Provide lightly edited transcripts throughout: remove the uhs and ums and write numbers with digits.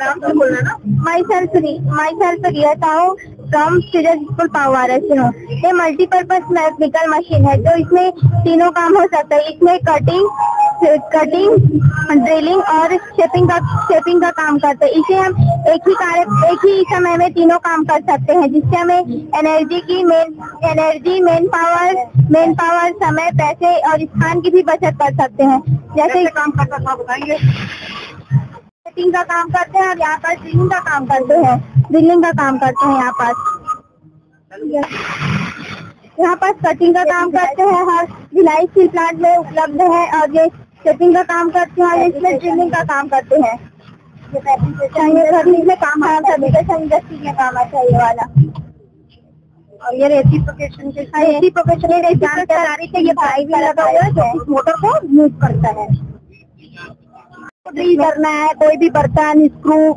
आराम से बोलना ना। Myself Riya Sahu from school Pawara से हूँ। ये मल्टीपर्पज मैकेनिकल मशीन है जो इसमें तीनों काम हो सकता है। इसमें कटिंग, ड्रिलिंग और शेपिंग का काम करते हैं। इसे हम एक ही समय में तीनों काम कर सकते हैं, जिससे हमें एनर्जी, मैन पावर, समय, पैसे और स्थान की भी बचत कर सकते हैं। जैसे काम करता था बताएंगे। कटिंग का काम करते हैं और यहाँ पर ड्रिलिंग का काम करते हैं। यहाँ पर कटिंग का काम करते हैं, हर भिलाई स्टील प्लांट में उपलब्ध है। और ये शेपिंग का काम करते हैं और इसमें ड्रिलिंग का काम करते हैं। ये में काम आता है, इंडस्ट्री में काम आता है ये वाला। और ये रेसिप्रोकेशन जानकारी से ये भाई भी लगा हुआ है जो इस मोटर को मूव करता है। ड्रिल करना है, कोई भी बर्तन, स्क्रू,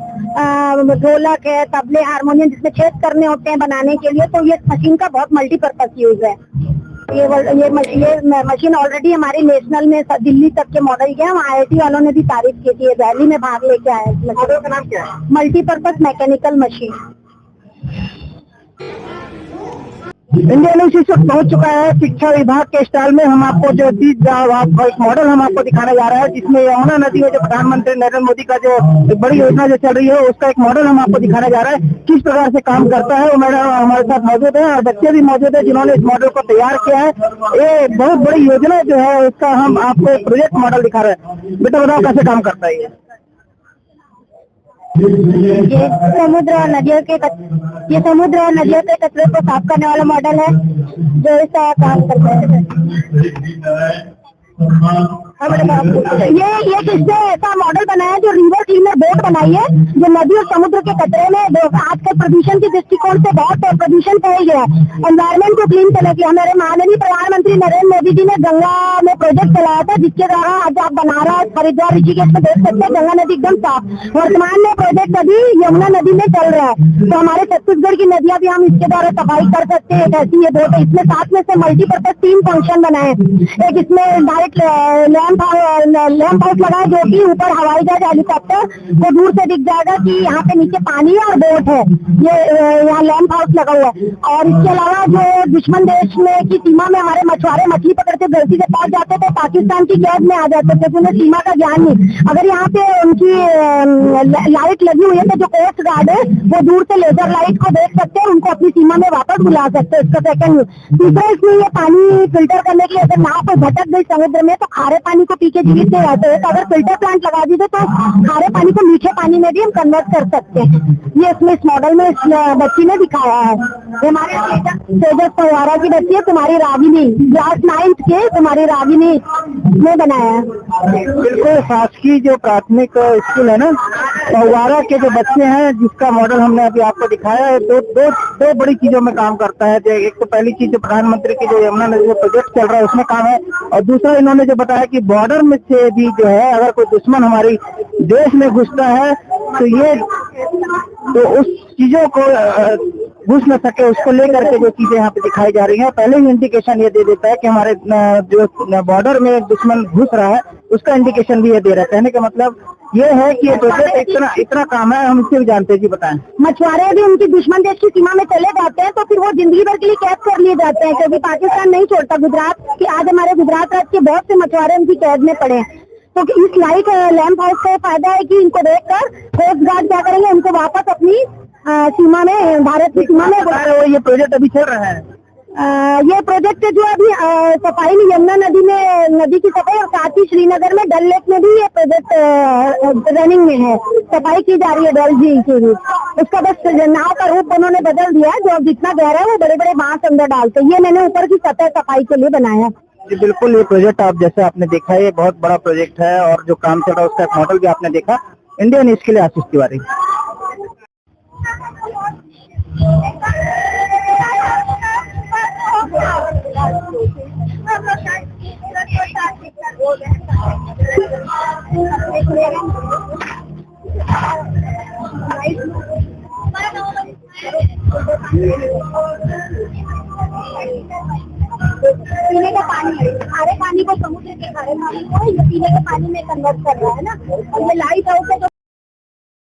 ढोलक है, तबले, हारमोनियम जिसमें छेद करने होते हैं बनाने के लिए, तो ये मशीन का बहुत मल्टीपर्पज यूज है। ये मशीन ऑलरेडी हमारी नेशनल में दिल्ली तक के मॉडल के हम IIT वालों ने भी तारीफ की थी। रैली में भाग लेके आए। मॉडल का नाम क्या है? Multipurpose mechanical machine. Indian institute पहुंच चुका है। शिक्षा विभाग के स्टाइल में हम आपको जो एक मॉडल हम आपको दिखाने जा रहे हैं, जिसमें यमुना नदी में जो प्रधानमंत्री नरेंद्र मोदी का जो एक बड़ी योजना जो चल रही है, उसका एक मॉडल हम आपको दिखाने जा रहे हैं। किस प्रकार से काम करता है वो मैडम हमारे साथ मौजूद है और बच्चे भी मौजूद है जिन्होंने इस मॉडल को तैयार किया है। ये बहुत बड़ी योजना जो है उसका हम आपको एक प्रोजेक्ट मॉडल दिखा रहे हैं। बेटा बताओ कैसे काम करता है ये समुद्र और नदियों के कचरे को साफ करने वाला मॉडल है जो इसका काम करता है। ये किसने ऐसा मॉडल बनाया है जो रिवर क्लीनर बोट बनाई है, जो नदी और समुद्र के कचरे में आजकल प्रदूषण के दृष्टिकोण से बहुत प्रदूषण फैल गया है। एनवायरमेंट को क्लीन करने के लिए हमारे माननीय प्रधानमंत्री नरेंद्र मोदी जी ने गंगा में प्रोजेक्ट चलाया था, जिसके द्वारा आज आप बनारस, हरिद्वार, ऋषिकेश में देख सकते हैं गंगा नदी एकदम साफ। वर्तमान में प्रोजेक्ट अभी यमुना नदी में चल रहा है, तो हमारे छत्तीसगढ़ की नदियां भी हम इसके द्वारा सफाई कर सकते हैं। ऐसी ये बोट है, इसमें साथ में से मल्टीपर्पज 3 फंक्शन बनाए। एक इसमें डायरेक्ट लैंप हाउस लगा है, जो कि ऊपर हवाई जहाज, हेलीकॉप्टर को दूर से दिख जाएगा कि यहाँ पे नीचे पानी है और बोट है। ये यहाँ लैंप हाउस लगा हुआ है। और इसके अलावा जो दुश्मन देश में की सीमा में हमारे मछुआरे मछली पकड़ते गलती से पहुंच जाते थे, पाकिस्तान की कैद में आ जाते थे, उन्हें सीमा का ज्ञान नहीं। अगर यहाँ पे उनकी लाइट लगी हुई है तो जो कोस्ट गार्ड है वो दूर से लेजर लाइट को देख सकते हैं, उनको अपनी सीमा में वापस बुला सकते हैं। इसका सेकंड तीसरा, इसमें ये पानी फिल्टर करने के लिए अगर नाव पर भटक गई समुद्र में तो खारे पानी को पी के जीवित नहीं रहते हैं, तो अगर फिल्टर प्लांट लगा दीजिए तो खारे पानी को मीठे पानी में भी हम कन्वर्ट कर सकते हैं। ये इसमें इस मॉडल में इस बच्ची ने दिखाया है। हमारे तेजस पवारा की बच्ची है, तुम्हारी रागिनी, क्लास 9th के तुम्हारी रागिनी ने बनाया है। बिल्कुल शासकीय जो प्राथमिक स्कूल है ना पवारा के जो बच्चे हैं, जिसका मॉडल हमने अभी आपको दिखाया है, दो बड़ी चीजों में काम करता है। एक तो पहली चीज जो प्रधानमंत्री की जो यमुना नदी में प्रोजेक्ट चल रहा है उसमें काम है, और दूसरा इन्होंने जो बताया कि बॉर्डर में से भी जो है अगर कोई दुश्मन हमारी देश में घुसता है तो उस चीजों को घुस न सके, उसको लेकर के जो चीजें यहाँ पे दिखाई जा रही हैं, पहले ही इंडिकेशन ये दे देता है कि हमारे जो बॉर्डर में दुश्मन घुस रहा है उसका इंडिकेशन भी ये दे रहा है। कहने का मतलब ये है कि ये प्रोजेक्ट इतना काम है, हम इससे भी जानते हैं। जी बताएं। मछुआरे भी उनकी दुश्मन देश की सीमा में चले जाते हैं तो फिर वो जिंदगी भर के लिए कैद कर लिए जाते हैं, क्योंकि पाकिस्तान नहीं छोड़ता। गुजरात की आज हमारे गुजरात राज्य के बहुत से मछुआरे उनकी कैद में पड़े हैं। तो इस लाइट लैंप हाउस का फायदा है कि इनको देखकर कोस्ट गार्ड क्या करेंगे, उनको वापस अपनी सीमा में, भारत की सीमा में। ये प्रोजेक्ट अभी चल रहा है। ये प्रोजेक्ट जो अभी सफाई में यमुना नदी में नदी की सफाई, और साथ ही श्रीनगर में डल लेक में भी ये प्रोजेक्ट रनिंग में है, सफाई की जा रही है डल झील की भी। उसका बस नाव का रूप उन्होंने बदल दिया है, जो जितना गहरा है वो बड़े बड़े बांस अंदर डालते हैं। ये मैंने ऊपर की सतह सफाई के लिए बनाया। जी बिल्कुल, ये प्रोजेक्ट आप जैसे आपने देखा है ये बहुत बड़ा प्रोजेक्ट है, और जो काम चल रहा है उसका एक मॉडल भी आपने देखा। इंडिया न्यूज के लिए आशीष तिवारी। पीने का पानी, खारे पानी को, समुद्र के खारे पानी को पीने के पानी में कन्वर्ट कर रहा है ना। और ये लाइट हाउस है।